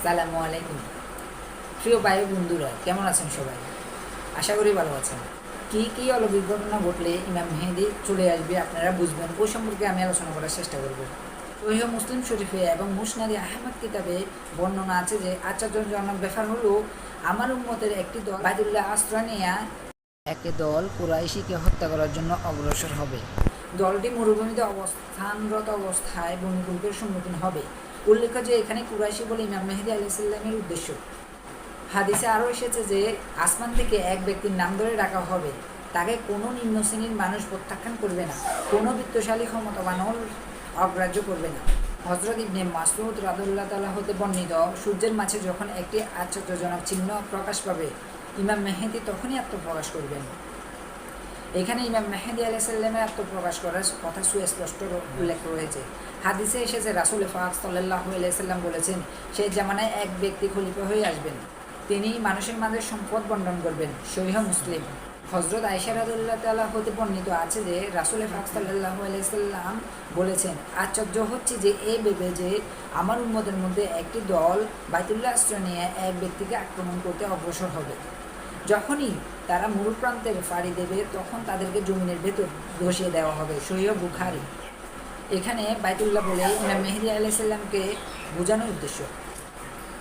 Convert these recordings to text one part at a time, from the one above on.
সালামু আলাইকুম। প্রিয় ভাই বন্ধুরা, কেমন আছেন সবাই? আশা করি ভালো আছেন। কি অলৌকিক ঘটনা ঘটলে ইমাম মেহেদী চলে আসবে আপনারা বুঝবেন, ওই সম্পর্কে আমি আলোচনা করার চেষ্টা করব। সহিহ মুসলিম শরীফে এবং মুসনাদে আহমদ কিতাবে বর্ণনা আছে যে আশ্চর্যজনক ব্যাপার হলো, আমার উম্মতের একটি দল বাইতুল্লাহ আশ্রয় নেয়া একটি দল কুরাইশিকে হত্যা করার জন্য অগ্রসর হবে। দলটি মরুভূমিতে অবস্থানরত অবস্থায় ভূমিকম্পের সম্মুখীন হবে। উল্লেখ্য যে এখানে কুরাইশি বলে ইমাম মেহেদী আলাইহিস সালামের উদ্দেশ্য। হাদিসে আরও এসেছে যে আসমান থেকে এক ব্যক্তির নাম ধরে ডাকা হবে, তাকে কোনো নিম্ন শ্রেণীর মানুষ প্রত্যাখ্যান করবে না, কোনো বিত্তশালী ক্ষমতাবানও অগ্রাহ্য করবে না। হযরত ইবনে মাসউদ রাদিয়াল্লাহু তাআলা হতে বর্ণিত, সূর্যের মাঝে যখন একটি আশ্চর্যজনক চিহ্ন প্রকাশ পাবে, ইমাম মেহেদী তখনই আত্মপ্রকাশ করবেন। এখানে ইমাম মেহেদী আলাইহিস সালামের আত্মপ্রকাশ করার কথা সুস্পষ্ট উল্লেখ রয়েছে। হাদিসে এসেছে রাসূল পাক সাল্লাল্লাহু আলাইহি সাল্লাম বলেছেন, সেই জামানায় এক ব্যক্তি খলিফা হয়ে আসবেন, তিনি মানুষের মাঝে সম্পদ বন্টন করবেন। সহিহ মুসলিম। হযরত আয়েশা রাদিয়াল্লাহু তাআলা হতে বর্ণিত আছে যে রাসূল পাক সাল্লাল্লাহু আলাইহি সাল্লাম বলেছেন, আশ্চর্য হচ্ছে যে এই ভেবে যে আমার উম্মতের মধ্যে একটি দল বাইতুল্লাহ আশ্রয় নিয়ে এক ব্যক্তিকে আক্রমণ করতে অগ্রসর হবে। যখনই তারা মরু প্রান্তের ফাড়ি দেবে, তখন তাদেরকে জমিনের ভেতর ধসিয়ে দেওয়া হবে। সহিহ বুখারী। এখানে বাইতুল্লাহ বলে ইমাম মেহেদী আলাইহিস সালামকে বোঝানোর উদ্দেশ্য।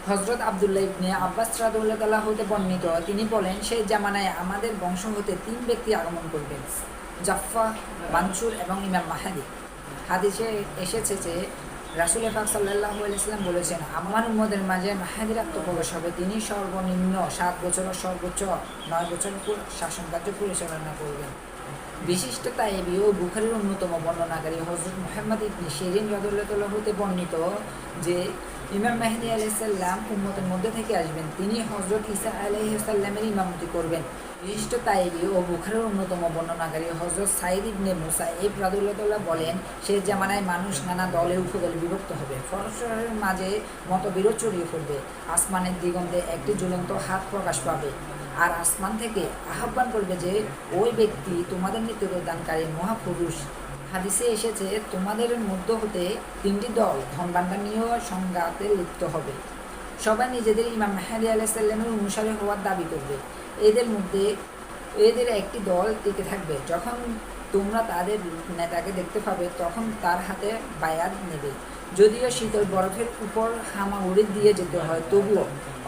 হযরত আব্দুল্লাহ ইবনে আব্বাস রাদিয়াল্লাহু তাআলা হতে বর্ণিত, তিনি বলেন, সেই জামানায় আমাদের বংশ হতে 3 ব্যক্তি আগমন করবেন, জাফফা, মানসুর এবং ইমাম মাহদী। হাদিসে এসেছে যে রাসূল পাক সাল্লাল্লাহু আলাইহি সাল্লাম বলেছেন, আমার উম্মতের মাঝে মাহদীর আত্মপ্রকাশ হবে, তিনি সর্বনিম্ন 7 বছর ও সর্বোচ্চ 9 বছর শাসন কার্য পরিচালনা করবেন। বিশিষ্ট তায়েবী ও বুখারীর অন্যতম বর্ণনাকারী হযরত মুহাম্মদ ইবনে শিরিন রাদিয়াল্লাহু তাআলা হতে বর্ণিত যে ইমাম মেহেদী আলাইহিস সালাম উম্মতের মধ্যে থেকে আসবেন, তিনি হযরত ঈসা আলাইহিস সালামের ইমামতি করবেন। বিশিষ্ট তায়েবী ও বুখারীর অন্যতম বর্ণনাকারী হযরত সাঈদ ইবনে মুসাইব রাদিয়াল্লাহু তাআলা বলেন, সেই জামানায় মানুষ নানা দলে উপদলে বিভক্ত হবে, পরস্পরের মাঝে মতবিরোধ ছড়িয়ে পড়বে, আসমানের দিগন্তে একটি ঝুলন্ত হাত প্রকাশ পাবে, আর আসমান থেকে আহ্বান করবে যে ওই ব্যক্তি তোমাদের নেতৃত্বদানকারী মহাপুরুষ। হাদিসে এসেছে, তোমাদের মধ্য হতে 3টি দল ধনভাণ্ডার সংঘাতে লিপ্ত হবে, সবাই নিজেদের ইমাম মেহেদী আলাইহিস সালামের অনুসারী হওয়ার দাবি করবে। এদের একটি দল টিকে থাকবে, যখন তোমরা তাদের নেতাকে দেখতে পাবে তখন তার হাতে বায়াত নেবে, যদিও শীতল বরফের উপর হামাগুড়ি দিয়ে যেতে হয়, তবুও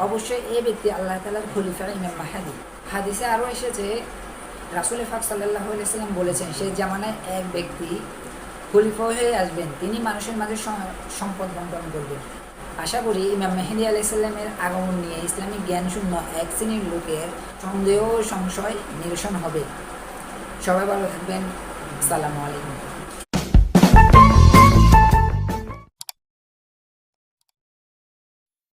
অবশ্যই এই ব্যক্তি আল্লাহ তাআলার খলিফা ইমাম মাহদী। হাদিসে আরও এসেছে, রাসূল পাক সাল্লাল্লাহু আলাইহি সাল্লাম বলেছেন, সেই জামানায় এক ব্যক্তি খলিফা হয়ে আসবেন, তিনি মানুষের মাঝে সম্পদ বন্টন করবেন। আশা করি ইমাম মেহেদী আলাইহিস সালামের আগমন নিয়ে ইসলামিক জ্ঞানশূন্য এক শ্রেণীর লোকের সন্দেহ ও সংশয় নিরসন হবে। সবাই ভালো থাকবেন। আসসালামু আলাইকুম।